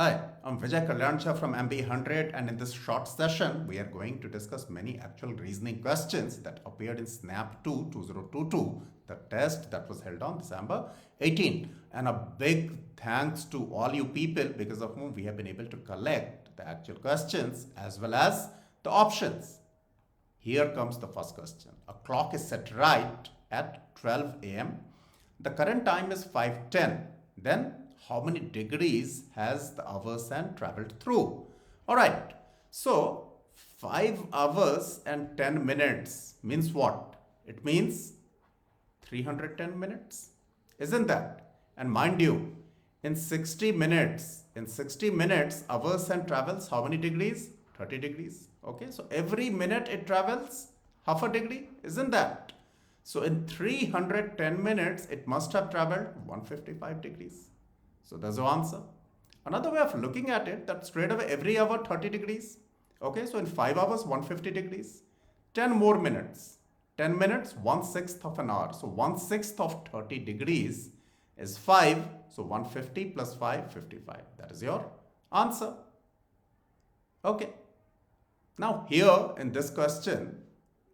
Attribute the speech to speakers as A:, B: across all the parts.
A: Hi, I'm Vijay Kalyancha from MB100, and in this short session, we are going to discuss many actual reasoning questions that appeared in SNAP 2 2022, the test that was held on December 18. And a big thanks to all you people because of whom we have been able to collect the actual questions as well as the options. Here comes the first question. A clock is set right at 12 a.m. The current time is 5:10. Then how many degrees has the hours and traveled through? Alright, so 5 hours and 10 minutes means what? It means 310 minutes, isn't that? And mind you, in 60 minutes, hours and travels how many degrees? 30 degrees. Okay, so every minute it travels half a degree, isn't that? So in 310 minutes, it must have traveled 155 degrees. So that's the answer. Another way of looking at it, that straight away every hour 30 degrees. Okay, so in 5 hours 150 degrees. 10 more minutes. 10 minutes, 1/6 of an hour. So 1/6 of 30 degrees is 5. So 150 plus 5, 55. That is your answer. Okay. Now here in this question,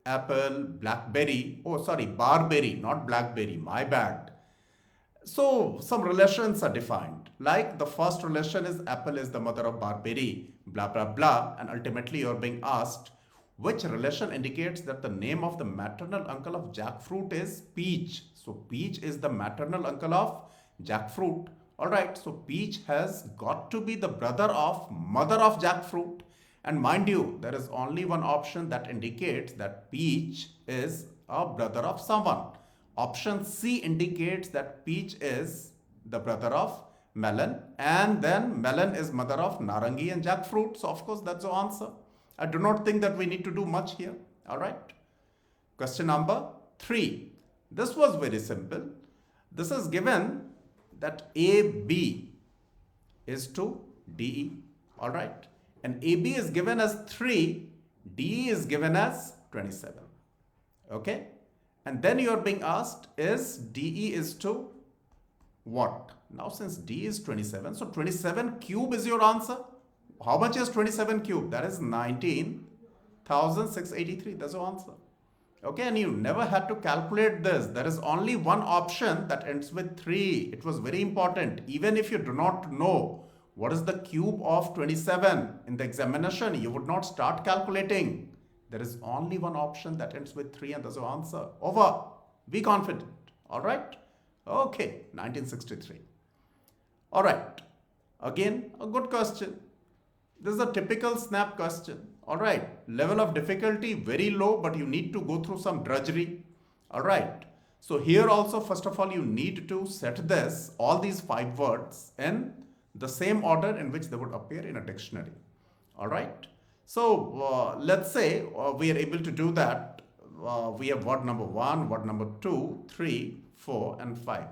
A: apple, blackberry, barberry, not blackberry, my bad. So some relations are defined. Like the first relation is apple is the mother of barberry, blah, blah, blah. And ultimately you're being asked which relation indicates that the name of the maternal uncle of jackfruit is peach. So peach is the maternal uncle of jackfruit. Alright, so peach has got to be the brother of mother of jackfruit. And mind you, there is only one option that indicates that peach is a brother of someone. Option C indicates that peach is the brother of melon, and then melon is mother of narangi and jackfruit. So of course that's the answer. I do not think that we need to do much here. All right. Question number 3. This was very simple. This is given that AB is to DE. All right. And AB is given as 3, DE is given as 27. Okay. And then you are being asked, is DE is to what? Now since D is 27, so 27 cube is your answer. How much is 27 cube? That is 19,683. That's your answer. Okay, and you never had to calculate this. There is only one option that ends with 3. It was very important. Even if you do not know what is the cube of 27 in the examination, you would not start calculating. There is only one option that ends with 3 and that's your answer. Over. Be confident. Alright? Okay, 1963. Alright. Again, a good question. This is a typical SNAP question. Alright. Level of difficulty very low, but you need to go through some drudgery. Alright. So here also, first of all, you need to set this, all these 5 words in the same order in which they would appear in a dictionary. Alright. So let's say we are able to do that. We have word number 1, word number 2, 3, 4 and 5.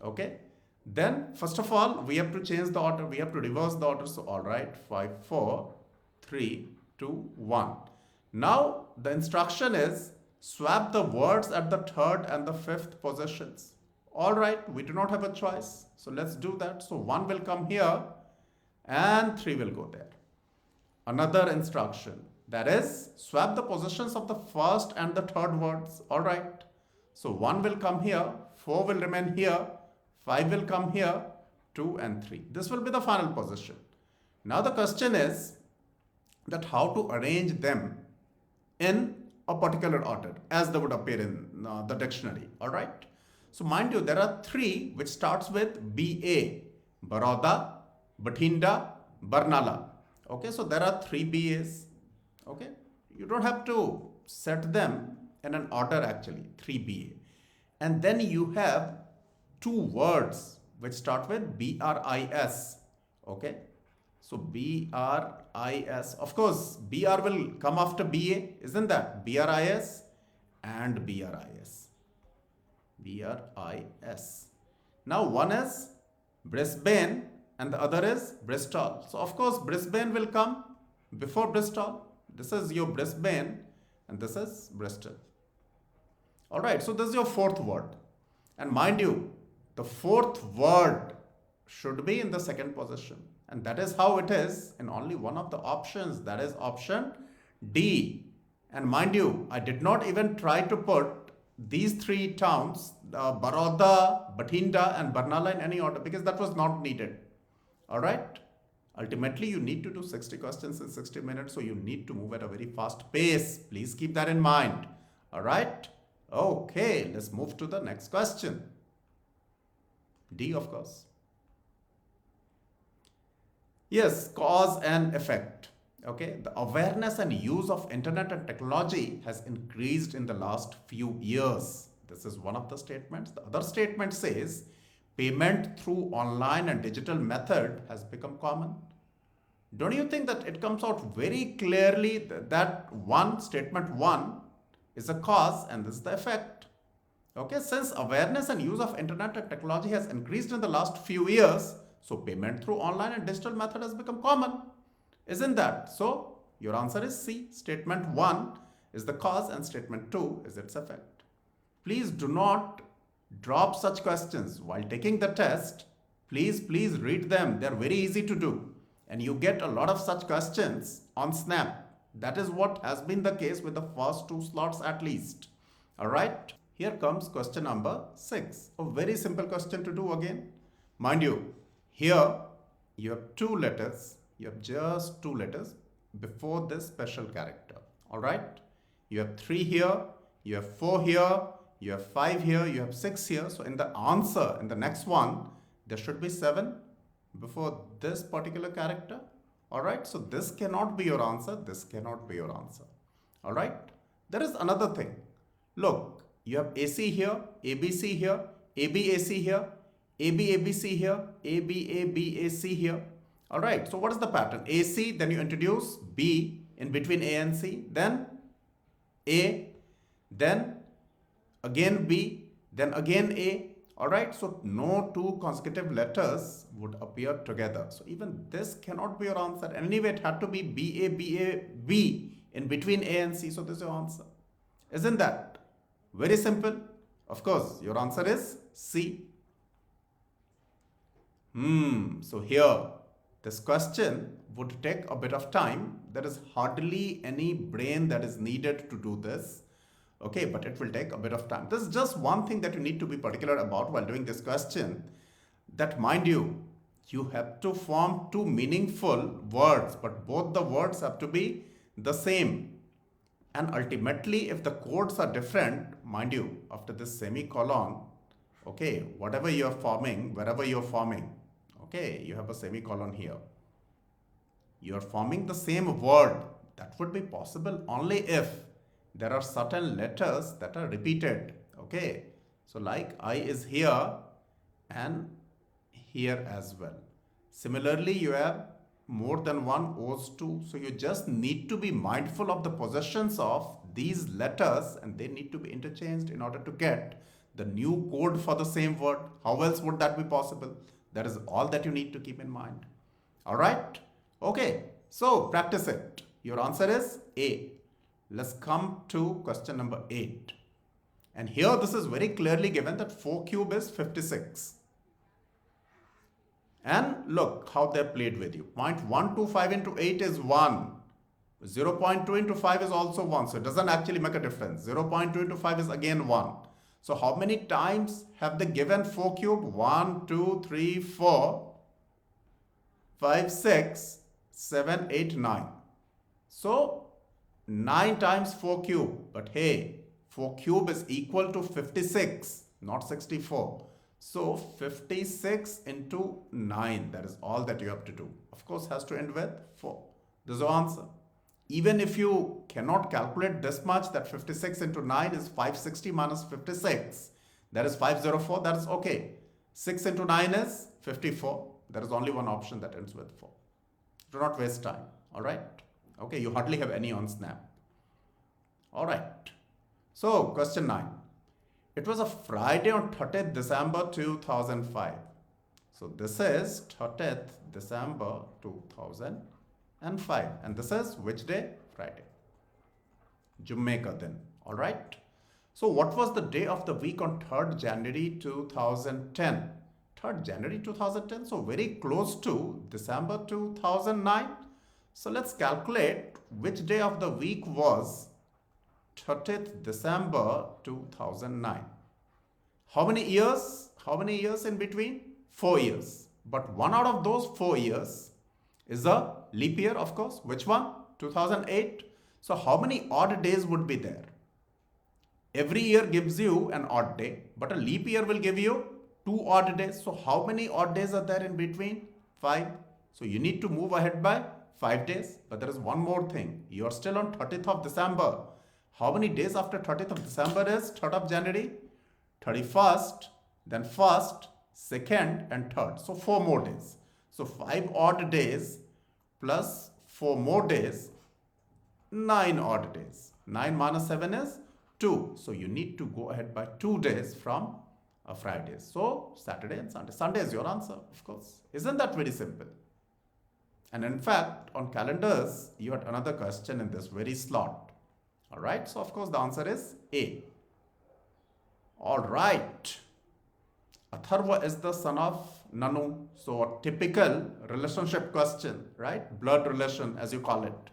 A: Okay. Then first of all, we have to change the order. We have to reverse the order. So all right, 5, 4, 3, 2, 1. Now the instruction is swap the words at the 3rd and the 5th positions. All right, we do not have a choice. So let's do that. So 1 will come here and 3 will go there. Another instruction, that is swap the positions of the 1st and the 3rd words. All right. So 1 will come here, 4 will remain here, 5 will come here, 2 and 3. This will be the final position. Now the question is that how to arrange them in a particular order as they would appear in the dictionary. All right. So mind you, there are 3 which starts with BA, Baroda, Bathinda, Barnala. Okay, so there are 3 BAs. Okay, you don't have to set them in an order actually, 3 BA. And then you have 2 words which start with BRIS. Okay, so BRIS. Of course, BR will come after BA, isn't that? BRIS and BRIS. BRIS. Now one is Brisbane and the other is Bristol. So of course Brisbane will come before Bristol. This is your Brisbane and this is Bristol. Alright, so this is your 4th word. And mind you, the 4th word should be in the 2nd position. And that is how it is in only one of the options, that is option D. And mind you, I did not even try to put these three towns, Baroda, Bathinda and Barnala in any order because that was not needed. Alright? Ultimately, you need to do 60 questions in 60 minutes, so you need to move at a very fast pace. Please keep that in mind. Alright? Okay, let's move to the next question. D, of course. Yes, cause and effect. Okay, the awareness and use of internet and technology has increased in the last few years. This is one of the statements. The other statement says payment through online and digital method has become common. Don't you think that it comes out very clearly that statement one is a cause and this is the effect? Okay, since awareness and use of internet and technology has increased in the last few years, so payment through online and digital method has become common. Isn't that? So your answer is C. Statement 1 is the cause and statement 2 is its effect. Please do not drop such questions while taking the test. Please read them. They are very easy to do. And you get a lot of such questions on Snap. That is what has been the case with the first 2 slots at least. Alright. Here comes question number 6. A very simple question to do again. Mind you, here you have 2 letters. You have just 2 letters before this special character. Alright. You have 3 here. You have 4 here. You have 5 here. You have 6 here. So in the answer, in the next one, there should be 7 before this particular character. Alright. So this cannot be your answer. This cannot be your answer. Alright. There is another thing. Look, you have AC here, ABC here, ABAC here, ABABC here, ABABAC here. Alright, so what is the pattern? AC, then you introduce B in between A and C, then A, then again B, then again A. Alright, so no 2 consecutive letters would appear together. So even this cannot be your answer. Anyway, it had to be BABAB in between A and C. So this is your answer. Isn't that very simple? Of course, your answer is C. So here, this question would take a bit of time. There is hardly any brain that is needed to do this. Okay, but it will take a bit of time. This is just one thing that you need to be particular about while doing this question. That mind you, you have to form 2 meaningful words, but both the words have to be the same. And ultimately, if the codes are different, mind you, after this semicolon, okay, whatever you are forming, wherever you are forming, okay, you have a semicolon here. You are forming the same word. That would be possible only if there are certain letters that are repeated. Okay, so like I is here and here as well. Similarly, you have more than one O's too. So you just need to be mindful of the possessions of these letters and they need to be interchanged in order to get the new code for the same word. How else would that be possible? That is all that you need to keep in mind. Alright? Okay, so practice it. Your answer is A. Let's come to question number 8. And here this is very clearly given that 4 cube is 56. And look how they played with you. 0.125 into 8 is 1. 0.2 into 5 is also 1. So it doesn't actually make a difference. 0.2 into 5 is again 1. So how many times have they given 4 cube? 1, 2, 3, 4, 5, 6, 7, 8, 9. So 9 times 4 cube. But hey, 4 cube is equal to 56, not 64. So 56 into 9, that is all that you have to do. Of course, has to end with 4. This is the answer. Even if you cannot calculate this much, that 56 into 9 is 560 minus 56. That is 504, that is okay. 6 into 9 is 54. There is only one option that ends with 4. Do not waste time, alright? Okay, you hardly have any on Snap. Alright. So, question 9. It was a Friday on 30th December 2005. So, this is 30th December 2005. And this is which day? Friday. Jumme ka din. Alright. So, what was the day of the week on 3rd January 2010? 3rd January 2010. So very close to December 2009. So let's calculate which day of the week was 30th December 2009. How many years? How many years in between? 4 years. But one out of those 4 years is a leap year, of course. Which one? 2008. So how many odd days would be there? Every year gives you an odd day, but a leap year will give you 2 odd days. So how many odd days are there in between? 5. So you need to move ahead by 5 days. But there is one more thing. You are still on 30th of December. How many days after 30th of December is 3rd of January? 31st, then 1st, 2nd and 3rd. So 4 more days. So 5 odd days plus 4 more days, 9 odd days. 9 minus 7 is 2. So you need to go ahead by 2 days from a Friday. So Saturday and Sunday. Sunday is your answer, of course. Isn't that very simple? And in fact, on calendars, you had another question in this very slot. All right. So of course, the answer is A. All right. Atharva is the son of Nanu. So a typical relationship question, right? Blood relation, as you call it.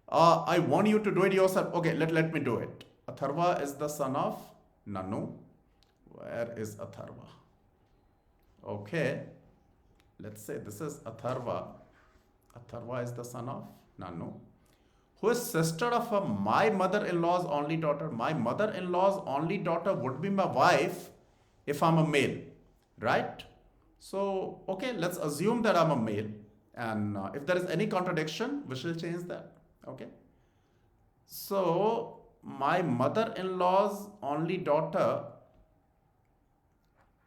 A: I want you to do it yourself. Okay, let me do it. Atharva is the son of Nanu. Where is Atharva? Okay. Let's say this is Atharva. Atharva is the son of Nannu, who is sister of my mother-in-law's only daughter. My mother-in-law's only daughter would be my wife if I'm a male, right? So, okay, let's assume that I'm a male. And if there is any contradiction, we shall change that. Okay. So, my mother-in-law's only daughter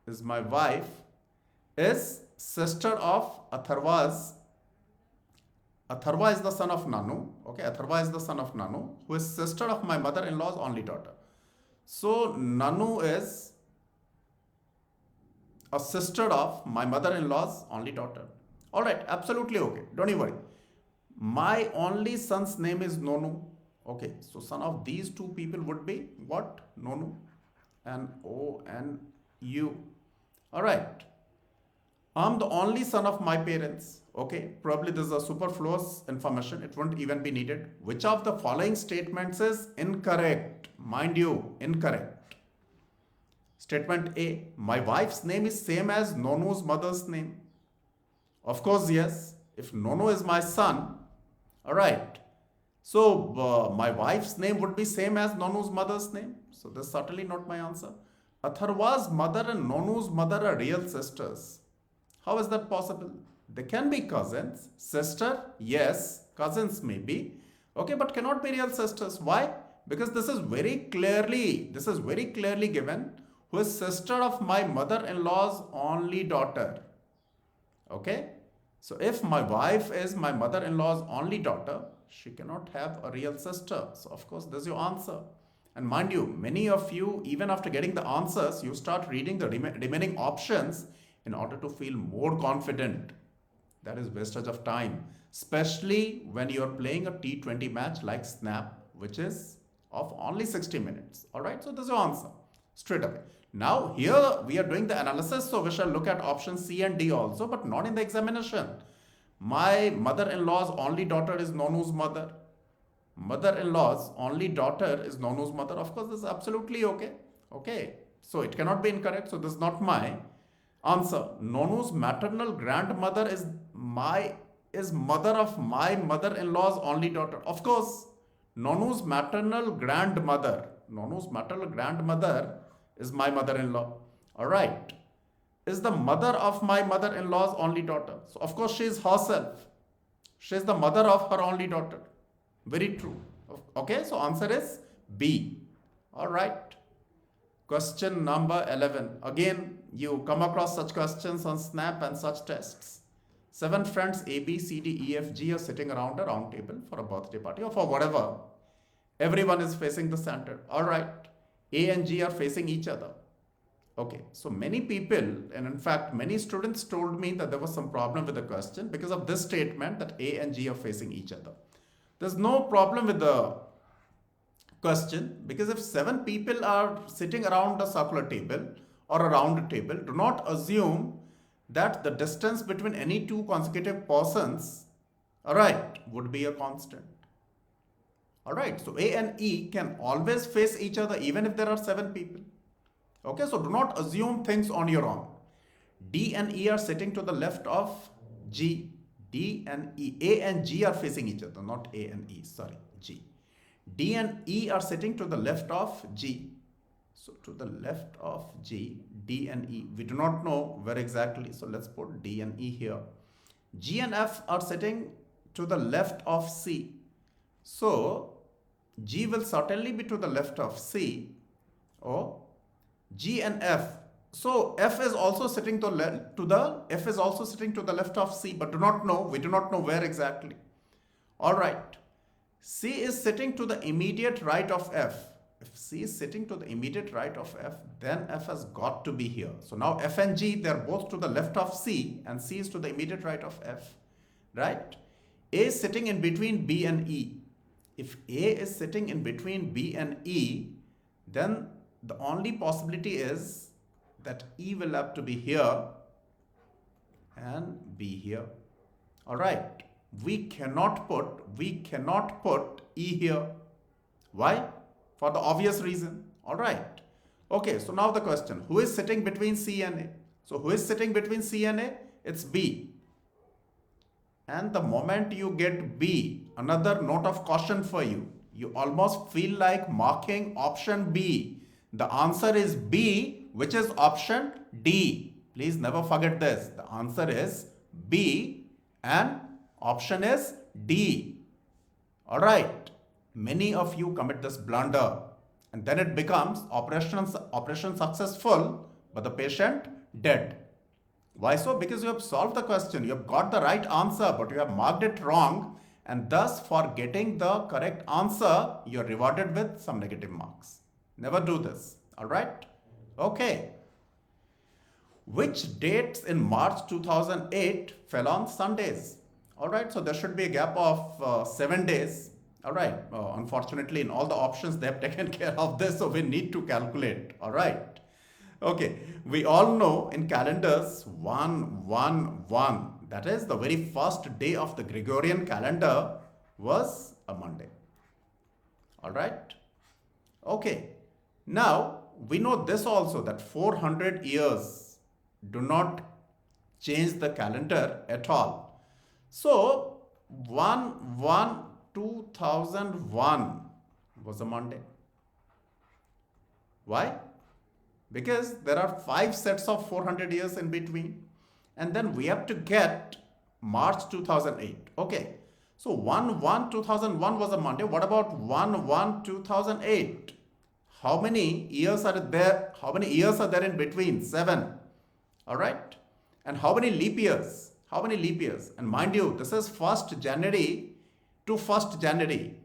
A: is my wife, is sister of Atharva's. Atharva is the son of Nanu. Okay, Atharva is the son of Nanu, who is sister of my mother-in-law's only daughter. So, Nanu is a sister of my mother-in-law's only daughter. All right, absolutely okay. Don't you worry. My only son's name is Nonu. Okay, so son of these two people would be what? Nonu. N-O-N-U. All right. I'm the only son of my parents. Okay, probably this is a superfluous information. It won't even be needed. Which of the following statements is incorrect? Mind you, incorrect. Statement A, my wife's name is same as Nonu's mother's name. Of course, yes. If Nonu is my son, all right. So, my wife's name would be same as Nonu's mother's name. So, this is certainly not my answer. Atharva's mother and Nonu's mother are real sisters. How is that possible? They can be cousins. Sister, yes. Cousins maybe. Okay, but cannot be real sisters. Why? Because this is very clearly given, who is sister of my mother-in-law's only daughter. Okay. So if my wife is my mother-in-law's only daughter, she cannot have a real sister. So of course, this is your answer. And mind you, many of you, even after getting the answers, you start reading the remaining options in order to feel more confident. That is wastage of time, especially when you are playing a T20 match like Snap, which is of only 60 minutes. All right, so this is your answer straight away. Now here we are doing the analysis, so we shall look at options C and D also, but not in the examination. My mother-in-law's only daughter is Nonu's mother. Mother-in-law's only daughter is Nonu's mother. Of course, this is absolutely okay. Okay, so it cannot be incorrect. So this is not my answer. Nonu's maternal grandmother is mother of my mother-in-law's only daughter. Of course, Nonu's maternal grandmother is my mother-in-law. All right. Is the mother of my mother-in-law's only daughter. So, of course, she is herself. She is the mother of her only daughter. Very true. Okay, so answer is B. All right. Question number 11. Again, you come across such questions on Snap and such tests. 7 friends A, B, C, D, E, F, G are sitting around a round table for a birthday party or for whatever. Everyone is facing the center. All right. A and G are facing each other. Okay, so many people, and in fact, many students told me that there was some problem with the question because of this statement that A and G are facing each other. There's no problem with the question because if 7 people are sitting around a circular table or a round table, do not assume that the distance between any two consecutive persons, alright, would be a constant. Alright, so A and E can always face each other even if there are 7 people. Okay, so do not assume things on your own. D and E are sitting to the left of G. D and E, A and G are facing each other, not A and E, sorry, G. D and E are sitting to the left of G. So to the left of G, D and E, we do not know where exactly, so let's put D and E here. G and F are sitting to the left of C. So G will certainly be to the left of C. Or G and F. So F is also sitting to the left of C, but we do not know where exactly. Alright. C is sitting to the immediate right of F. If C is sitting to the immediate right of F, then F has got to be here. So now F and G, they are both to the left of C, and C is to the immediate right of F. Right? A is sitting in between B and E. If A is sitting in between B and E, then the only possibility is that E will have to be here and B here. Alright. We cannot put E here. Why? For the obvious reason. Alright. Okay, so now the question. Who is sitting between C and A? So who is sitting between C and A? It's B. And the moment you get B, another note of caution for you. You almost feel like marking option B. The answer is B, which is option D. Please never forget this. The answer is B and option is D. Alright. Many of you commit this blunder and then it becomes operation successful but the patient dead. Why so? Because you have solved the question. You have got the right answer but you have marked it wrong, and thus for getting the correct answer you are rewarded with some negative marks. Never do this. Alright? Okay. Which dates in March 2008 fell on Sundays? Alright, so there should be a gap of 7 days. Alright, unfortunately in all the options they have taken care of this, so we need to calculate. Alright. Okay, we all know in calendars 1-1-1, that is the very first day of the Gregorian calendar was a Monday. Alright. Okay, now we know this also, that 400 years do not change the calendar at all. So 1-1-2001 was a Monday. Why? Because there are 5 sets of 400 years in between, and then we have to get March 2008. Okay, so 1-1-2001 was a Monday. What about 1-1-2008? How many years are there? How many years are there in between? 7. All right. And how many leap years? How many leap years? And mind you, this is 1st January to 1st January.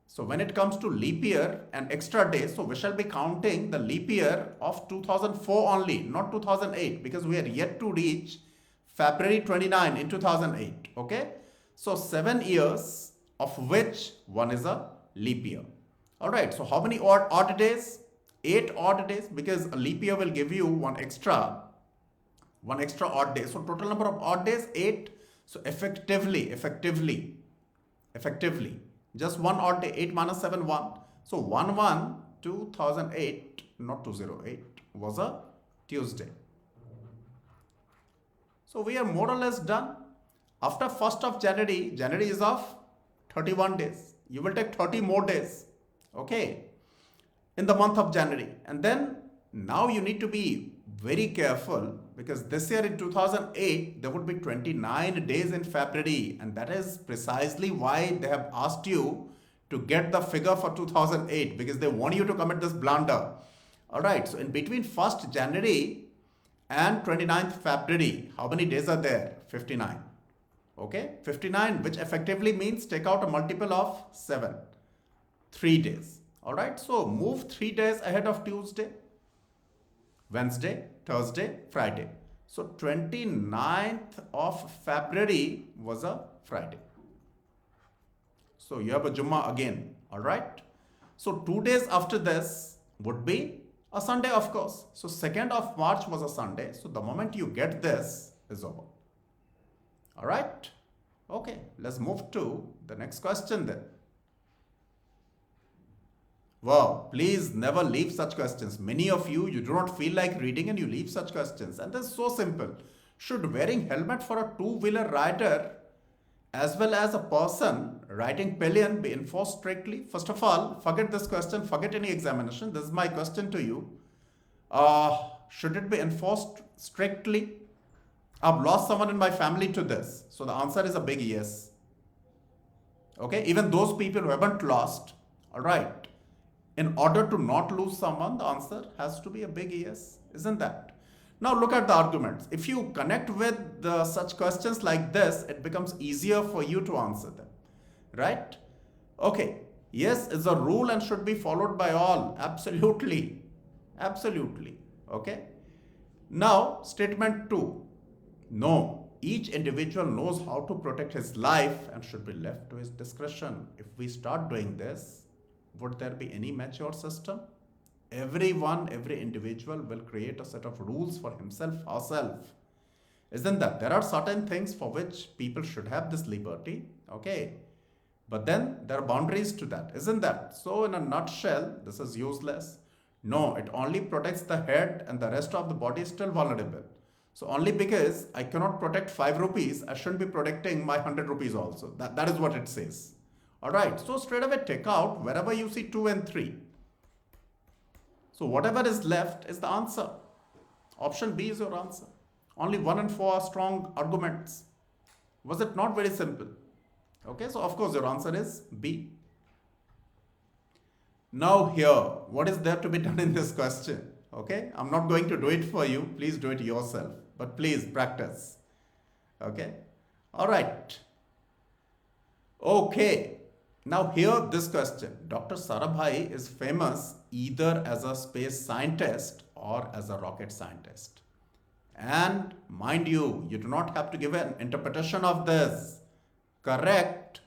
A: So when it comes to leap year and extra days, so we shall be counting the leap year of 2004 only, not 2008, because we are yet to reach February 29 in 2008. Okay. So 7 years, of which 1 is a leap year. Alright, so how many odd days? 8 odd days, because a leap year will give you one extra odd day. So total number of odd days, 8. So effectively, just 1 odd day, 8 minus 7, 1. So 1-1-2008, not 208, was a Tuesday. So we are more or less done. After 1st of January, January is of 31 days. You will take 30 more days. Okay, in the month of January. And then now you need to be very careful, because this year in 2008 there would be 29 days in February, and that is precisely why they have asked you to get the figure for 2008, because they want you to commit this blunder. Alright, so in between 1st January and 29th February, how many days are there? 59. Okay, 59, which effectively means take out a multiple of 7. 3 days. Alright, so move 3 days ahead of Tuesday, Wednesday, Thursday, Friday. So 29th of February was a Friday. So you have a Jummah again. Alright. So 2 days after this would be a Sunday, of course. So 2nd of March was a Sunday. So the moment you get this, is over. All right. Okay, let's move to the next question then. Wow, please never leave such questions. Many of you do not feel like reading and you leave such questions. And this is so simple. Should wearing helmet for a two-wheeler rider as well as a person riding pillion be enforced strictly? First of all, forget this question, forget any examination. This is my question to you. Should it be enforced strictly? I've lost someone in my family to this. So the answer is a big yes. Okay, even those people who haven't lost, all right. In order to not lose someone, the answer has to be a big yes, isn't that? Now look at the arguments. If you connect with such questions like this, it becomes easier for you to answer them, right? Okay, yes is a rule and should be followed by all. Absolutely, absolutely, okay? Now, statement 2. No, each individual knows how to protect his life and should be left to his discretion. If we start doing this, would there be any mature system? Everyone, every individual will create a set of rules for himself, herself. Isn't that? There are certain things for which people should have this liberty, okay? But then there are boundaries to that, isn't that? So in a nutshell, this is useless. No, it only protects the head and the rest of the body is still vulnerable. So only because I cannot protect 5 rupees, I shouldn't be protecting my 100 rupees also. That is what it says. All right, so straight away take out wherever you see 2 and 3. So whatever is left is the answer. Option B is your answer. Only 1 and 4 are strong arguments. Was it not very simple? Okay, so of course your answer is B. Now here, what is there to be done in this question? Okay, I'm not going to do it for you. Please do it yourself. But please practice. Okay, all right. Okay. Now here this question, Dr. Sarabhai is famous either as a space scientist or as a rocket scientist. And mind you, you do not have to give an interpretation of this. Correct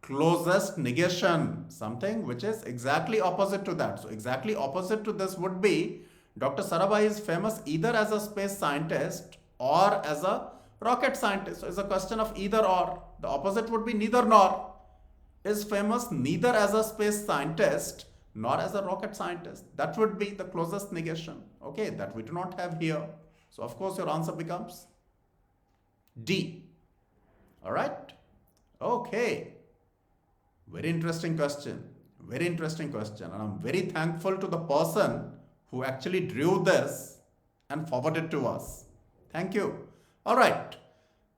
A: closest negation, something which is exactly opposite to that. So exactly opposite to this would be Dr. Sarabhai is famous either as a space scientist or as a rocket scientist. So it's a question of either or. The opposite would be neither nor. Is famous neither as a space scientist nor as a rocket scientist. That would be the closest negation. Okay, that we do not have here. So of course your answer becomes D. All right. Okay. Very interesting question. Very interesting question. And I'm very thankful to the person who actually drew this and forwarded to us. Thank you. All right.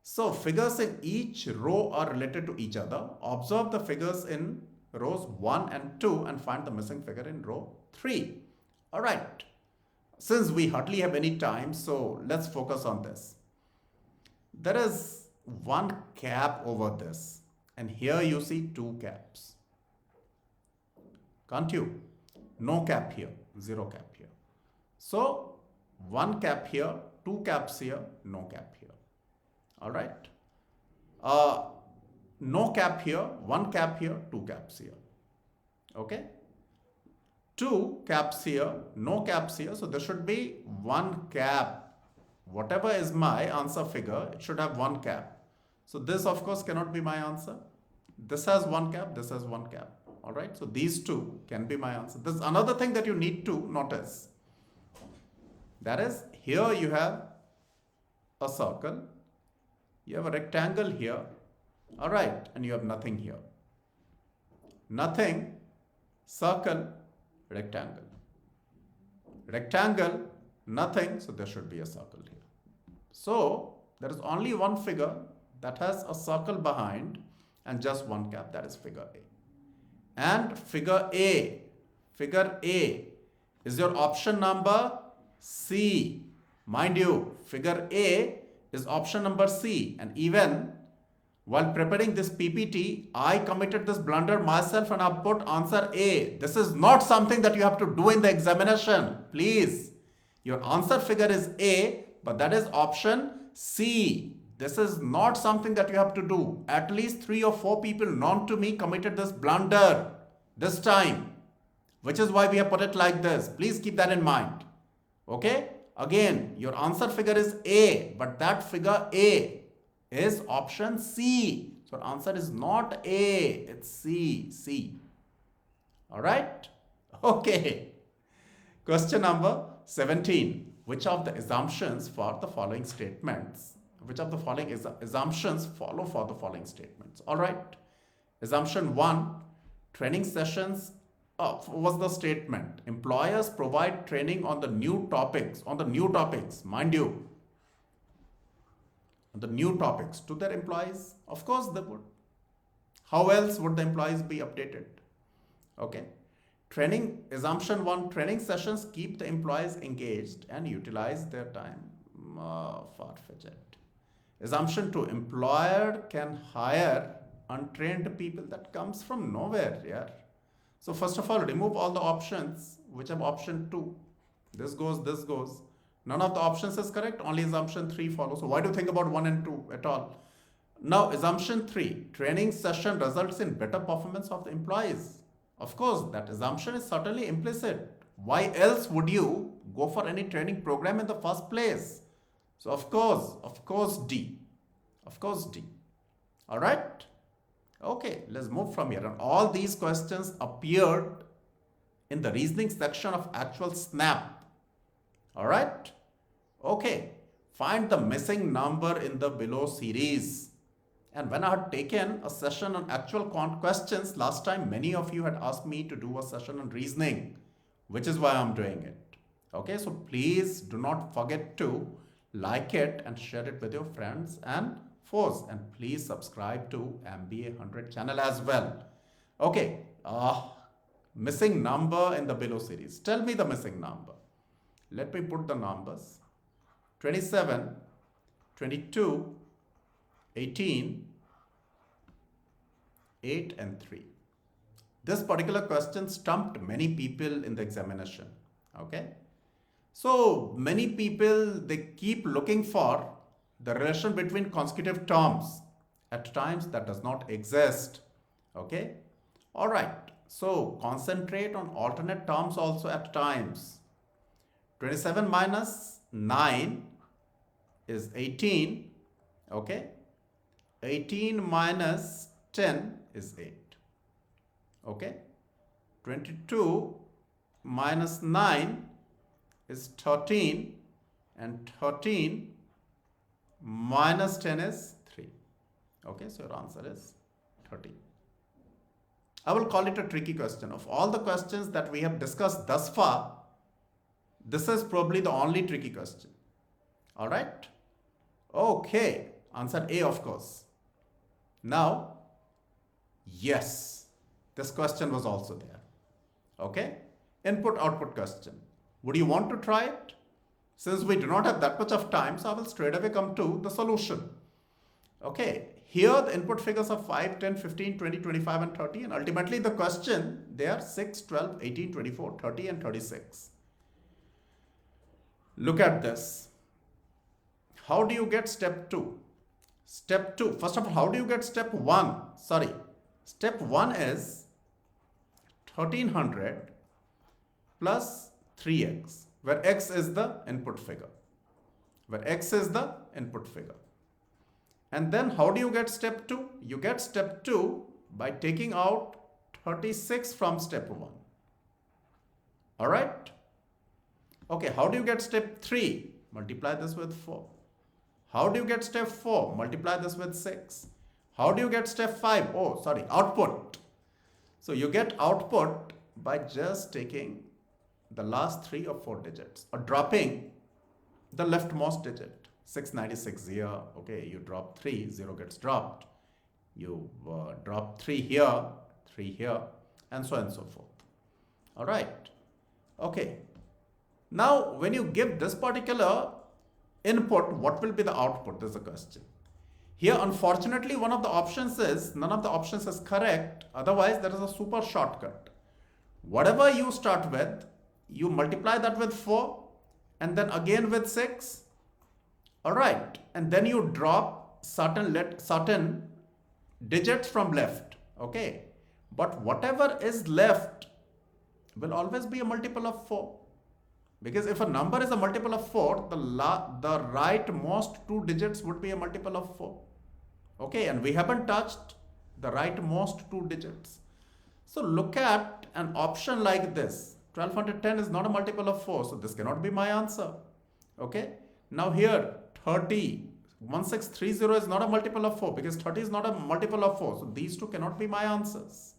A: So figures in each row are related to each other. Observe the figures in rows 1 and 2 and find the missing figure in row 3. All right. Since we hardly have any time, so let's focus on this. There is one cap over this, and here you see 2 caps. Can't you? No cap here, 0 cap here. So 1 cap here, 2 caps here, no cap here. All right. No cap here, 1 cap here, 2 caps here. Okay. 2 caps here, no caps here. So there should be 1 cap. Whatever is my answer figure, it should have 1 cap. So this of course cannot be my answer. This has 1 cap, this has 1 cap. All right. So these 2 can be my answer. There's another thing that you need to notice. That is, here you have a circle. You have a rectangle here, all right, and you have nothing here. Nothing, circle, rectangle. Rectangle, nothing, so there should be a circle here. So there is only one figure that has a circle behind and just 1 cap, that is figure A. And figure A is your option number C. Mind you, figure A is option number C, and even while preparing this PPT, I committed this blunder myself and I put answer A. This is not something that you have to do in the examination. Please, your answer figure is A, but that is option C. This is not something that you have to do. At least 3 or 4 people known to me committed this blunder this time, which is why we have put it like this. Please keep that in mind. Okay? Again, your answer figure is A, but that figure A is option C. So answer is not A, it's C. Alright? Okay. Question number 17. Which of the assumptions for the following statements? Which of the following assumptions follow for the following statements? Alright. Assumption 1. Training sessions was the statement. Employers provide training on the new topics, mind you. The new topics to their employees. Of course they would. How else would the employees be updated? Okay. Training, assumption 1, training sessions keep the employees engaged and utilize their time. Far-fetched. Assumption 2, employer can hire untrained people. That comes from nowhere. Yeah. So first of all, remove all the options which have option 2. This goes. None of the options is correct. Only assumption 3 follows. So why do you think about 1 and 2 at all? Now, assumption 3. Training session results in better performance of the employees. Of course, that assumption is certainly implicit. Why else would you go for any training program in the first place? So of course D. Alright? Okay, let's move from here. And all these questions appeared in the reasoning section of actual SNAP. Alright? Okay, find the missing number in the below series. And when I had taken a session on actual quant questions, last time many of you had asked me to do a session on reasoning, which is why I'm doing it. Okay, so please do not forget to like it and share it with your friends and foes. And please subscribe to MBA 100 channel as well. Okay, missing number in the below series. Tell me the missing number. Let me put the numbers. 27, 22, 18, 8 and 3. This particular question stumped many people in the examination. Okay. So many people, they keep looking for the relation between consecutive terms. At times that does not exist. Okay. All right. So concentrate on alternate terms also at times. 27 minus 9 is 18. Okay. 18 minus 10 is 8. Okay. 22 minus 9 is 13 and 13 minus 10 is 3. Okay, so your answer is 13. I will call it a tricky question. Of all the questions that we have discussed thus far, this is probably the only tricky question. All right. Okay, answer A, of course. Now, yes, this question was also there. Okay, input-output question. Would you want to try it? Since we do not have that much of time, so I will straight away come to the solution. Okay, here the input figures are 5, 10, 15, 20, 25 and 30. And ultimately the question, they are 6, 12, 18, 24, 30 and 36. Look at this. How do you get step 2? Step 2. First of all, how do you get step 1? Sorry. Step 1 is 1300 plus 3x, where x is the input figure. And then how do you get step 2? You get step 2 by taking out 36 from step 1. Alright? Okay, how do you get step 3? Multiply this with 4. How do you get step 4? Multiply this with 6. How do you get step 5? Oh, sorry, output. So you get output by just taking the last 3 or 4 digits or dropping the leftmost digit. 696 here. Okay, you drop 3, 0 gets dropped. You drop 3 here, and so on and so forth. All right. Okay. Now, when you give this particular input, what will be the output? This is the question. Here, unfortunately, one of the options is, none of the options is correct. Otherwise, there is a super shortcut. Whatever you start with, you multiply that with 4 and then again with 6. All right. And then you drop certain digits from left. Okay. But whatever is left will always be a multiple of 4. Because if a number is a multiple of 4, the rightmost 2 digits would be a multiple of 4. Okay, and we haven't touched the rightmost 2 digits. So look at an option like this. 1210 is not a multiple of 4, so this cannot be my answer. Okay, now here 30, 1630 is not a multiple of 4 because 30 is not a multiple of 4. So these two cannot be my answers.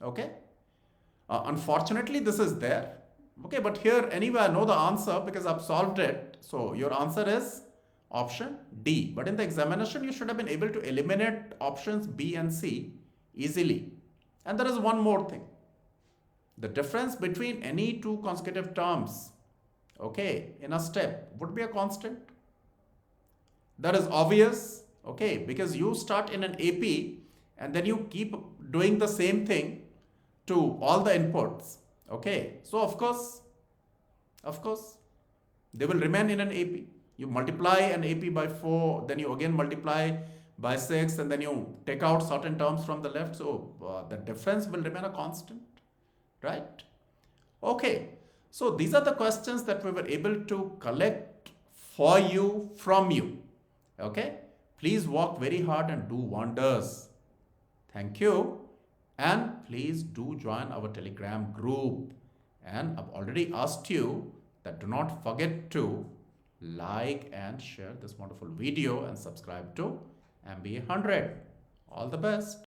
A: Okay, unfortunately this is there. Okay, but here anyway I know the answer because I've solved it. So your answer is option D. But in the examination you should have been able to eliminate options B and C easily. And there is one more thing. The difference between any two consecutive terms, okay, in a step would be a constant. That is obvious, okay, because you start in an AP and then you keep doing the same thing to all the inputs. Okay, so of course, they will remain in an AP. You multiply an AP by 4, then you again multiply by 6, and then you take out certain terms from the left. So the difference will remain a constant, right? Okay, so these are the questions that we were able to collect for you, from you. Okay, please work very hard and do wonders. Thank you. And please do join our Telegram group. And I've already asked you that do not forget to like and share this wonderful video and subscribe to MBA 100. All the best.